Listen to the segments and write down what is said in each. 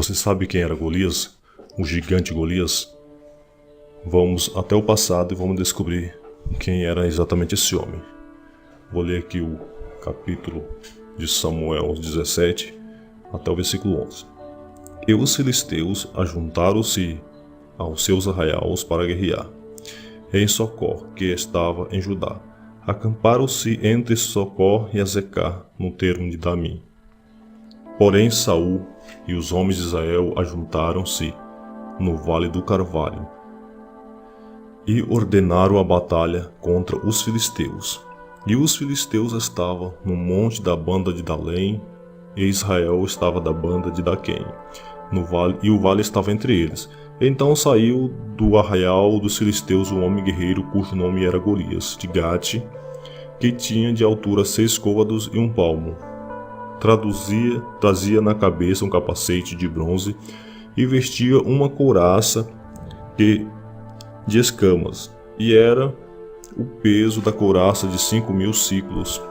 Você sabe quem era Golias? O gigante Golias? Vamos até o passado e vamos descobrir quem era exatamente esse homem. Vou ler aqui o capítulo de Samuel 17 até o versículo 11. E os filisteus ajuntaram-se aos seus arraiais para guerrear. Em Socó, que estava em Judá, acamparam-se entre Socó e Azecá, no termo de Damim. Porém Saul e os homens de Israel ajuntaram-se no vale do Carvalho e ordenaram a batalha contra os filisteus. E os filisteus estavam no monte da banda de Dalém, e Israel estava da banda de Daquém, no vale, e o vale estava entre eles. Então saiu do arraial dos filisteus um homem guerreiro cujo nome era Golias, de Gate, que tinha de altura 6 côvados e 1 palmo. Trazia na cabeça um capacete de bronze e vestia uma couraça de escamas, e era o peso da couraça de 5.000 siclos,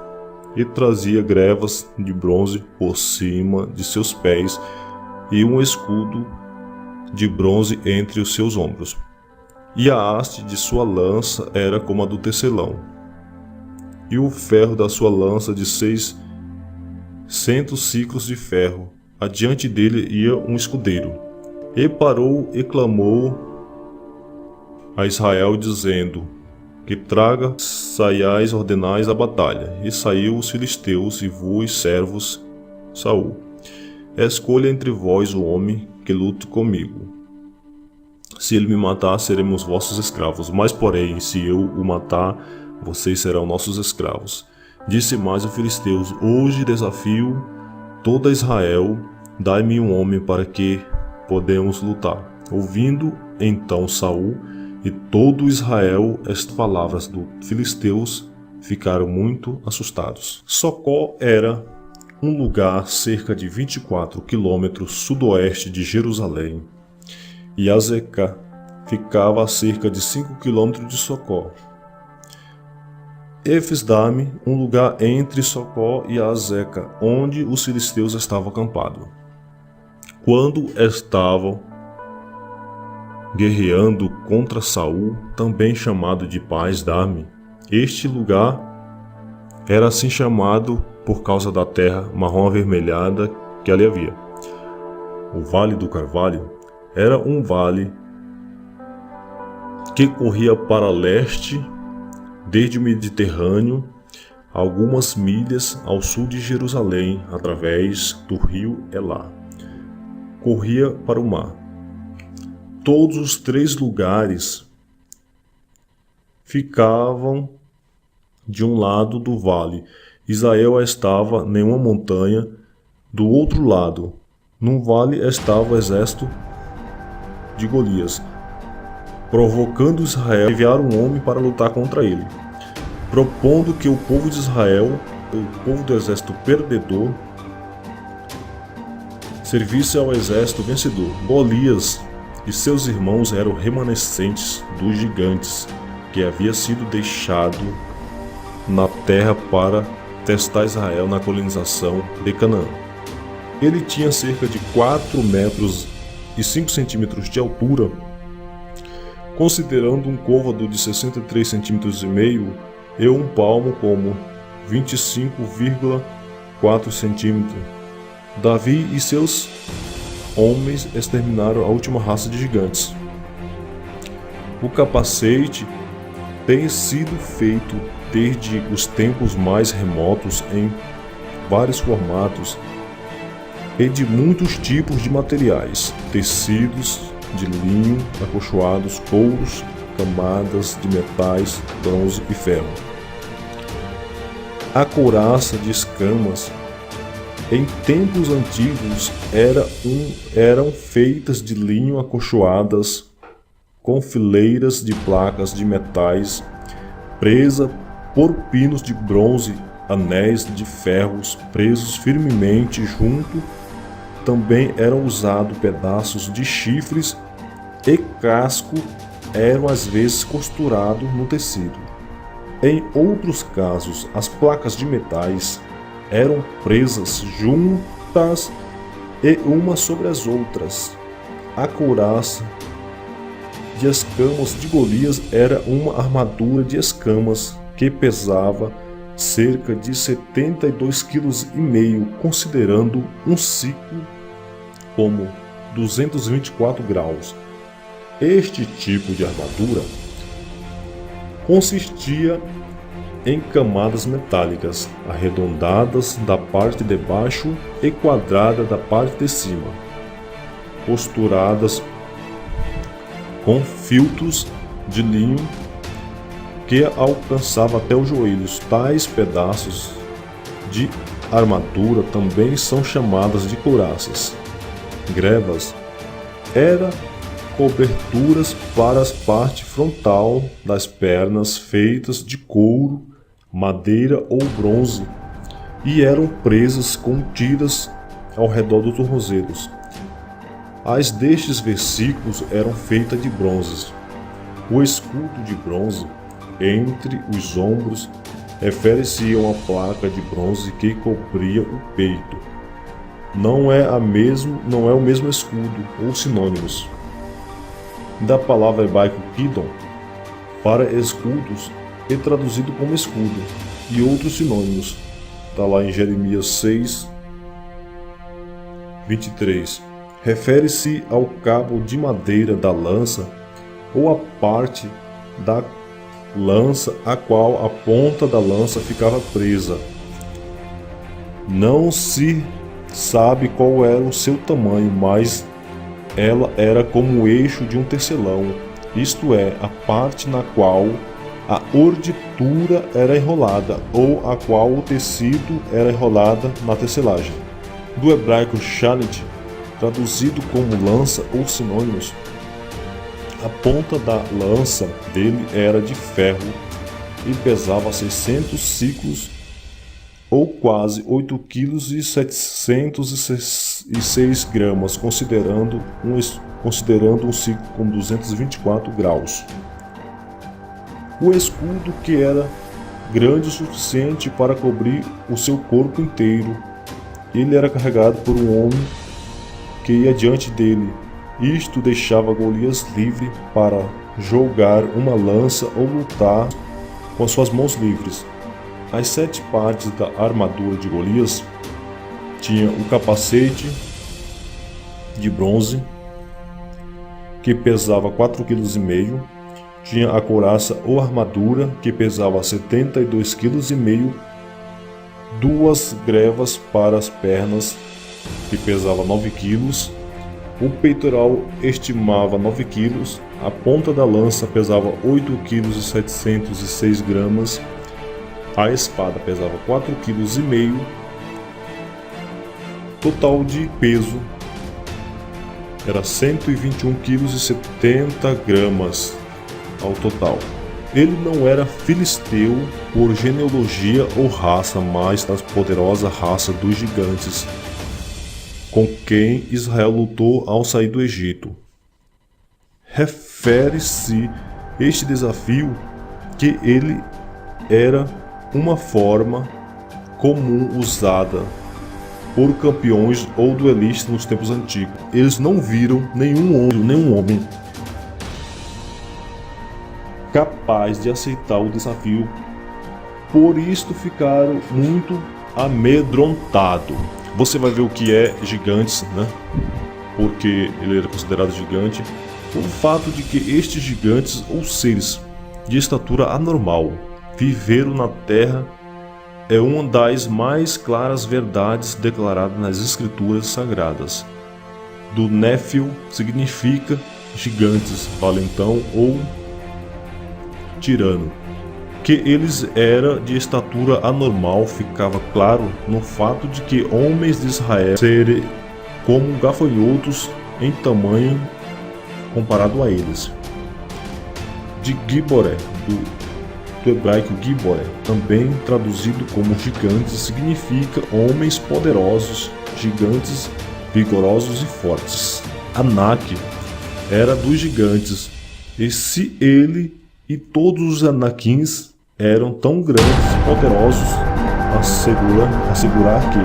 e trazia grevas de bronze por cima de seus pés e um escudo de bronze entre os seus ombros. E a haste de sua lança era como a do tecelão, e o ferro da sua lança de 600 ciclos de ferro. Adiante dele ia um escudeiro. E parou e clamou a Israel, dizendo: que traga, saiais, ordenais a batalha. E saiu os filisteus, e vos, servos, Saul: escolha entre vós o homem que lute comigo. Se ele me matar, seremos vossos escravos. Mas, porém, se eu o matar, vocês serão nossos escravos. Disse mais os filisteus: hoje desafio toda Israel, dai-me um homem para que podemos lutar. Ouvindo então Saul e todo Israel estas palavras dos filisteus, ficaram muito assustados. Socó era um lugar cerca de 24 quilômetros sudoeste de Jerusalém, e Azecá ficava a cerca de 5 quilômetros de Socó. Efes-Dame, um lugar entre Socó e Azeca, onde os filisteus estavam acampados. Quando estavam guerreando contra Saul, também chamado de Paz-Dame, este lugar era assim chamado por causa da terra marrom avermelhada que ali havia. O Vale do Carvalho era um vale que corria para leste desde o Mediterrâneo, algumas milhas ao sul de Jerusalém, através do rio Elá. Corria para o mar. Todos os 3 lugares ficavam de um lado do vale. Israel estava em uma montanha. Do outro lado, num vale, estava o exército de Golias, provocando Israel a enviar um homem para lutar contra ele, propondo que o povo de Israel, o povo do exército perdedor, servisse ao exército vencedor. Golias e seus irmãos eram remanescentes dos gigantes que havia sido deixado na terra para testar Israel na colonização de Canaã. Ele tinha cerca de 4 metros e 5 centímetros de altura, considerando um côvado de 63 centímetros e meio e um palmo como 25,4 centímetros. Davi e seus homens exterminaram a última raça de gigantes. O capacete tem sido feito desde os tempos mais remotos em vários formatos e de muitos tipos de materiais: tecidos de linho, acolchoados, couros, camadas de metais, bronze e ferro. A couraça de escamas em tempos antigos eram feitas de linho, acolchoadas com fileiras de placas de metais presa por pinos de bronze, anéis de ferros presos firmemente junto. Também eram usados pedaços de chifres e casco eram às vezes costurados no tecido. Em outros casos, as placas de metais eram presas juntas e uma sobre as outras. A couraça de escamas de Golias era uma armadura de escamas que pesava cerca de 72,5 kg, considerando um ciclo como 224 graus. Este tipo de armadura consistia em camadas metálicas arredondadas da parte de baixo e quadrada da parte de cima, costuradas com filtros de linho que alcançava até os joelhos. Tais pedaços de armadura também são chamadas de couraças. Grevas eram coberturas para a parte frontal das pernas feitas de couro, madeira ou bronze e eram presas com tiras ao redor dos tornozelos. As destes versículos eram feitas de bronze. O escudo de bronze entre os ombros refere-se a uma placa de bronze que cobria o peito. Não é o mesmo escudo ou sinônimos da palavra hebraico kidon para escudos é traduzido como escudo e outros sinônimos. Está lá em Jeremias 6, 23. Refere-se ao cabo de madeira da lança ou à parte da lança a qual a ponta da lança ficava presa. Não se sabe qual era o seu tamanho, mas ela era como o eixo de um tecelão, isto é, a parte na qual a orditura era enrolada ou a qual o tecido era enrolada na tecelagem. Do hebraico shalit, traduzido como lança ou sinônimos, a ponta da lança dele era de ferro e pesava 600 ciclos ou quase 8,706 kg, considerando um ciclo com 224 graus. O escudo, que era grande o suficiente para cobrir o seu corpo inteiro, ele era carregado por um homem que ia diante dele. Isto deixava Golias livre para jogar uma lança ou lutar com suas mãos livres. As 7 partes da armadura de Golias tinham o capacete de bronze, que pesava 4,5 kg, tinha a couraça ou armadura, que pesava 72,5 kg, 2 grevas para as pernas, que pesava 9 kg, o peitoral estimava 9 kg, a ponta da lança pesava 8,706 kg, a espada pesava 4,5 kg, total de peso era 121,70 kg ao total. Ele não era filisteu por genealogia ou raça, mas da poderosa raça dos gigantes, com quem Israel lutou ao sair do Egito. Refere-se este desafio que ele era uma forma comum usada por campeões ou duelistas nos tempos antigos. Eles não viram nenhum homem capaz de aceitar o desafio, por isto ficaram muito amedrontados. Você vai ver o que é gigantes, né? Porque ele era considerado gigante. O fato de que estes gigantes ou seres de estatura anormal viveram na terra é uma das mais claras verdades declaradas nas escrituras sagradas. Do Néfil significa gigantes, valentão ou tirano. Que eles eram de estatura anormal ficava claro no fato de que homens de Israel serem como gafanhotos em tamanho comparado a eles. De Giboré, do hebraico Giboré, também traduzido como gigantes, significa homens poderosos, gigantes, vigorosos e fortes. Anak era dos gigantes, e se ele e todos os Anaquins eram tão grandes e poderosos, assegurar que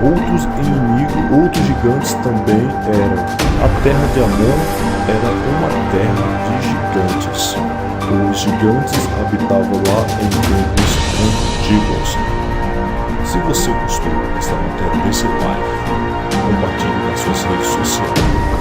Outros inimigos, outros gigantes também eram. A terra de Amon era uma terra de gigantes. Os gigantes habitavam lá em tempos antigos. Se você gostou desta matéria desse live, compartilhe nas suas redes sociais.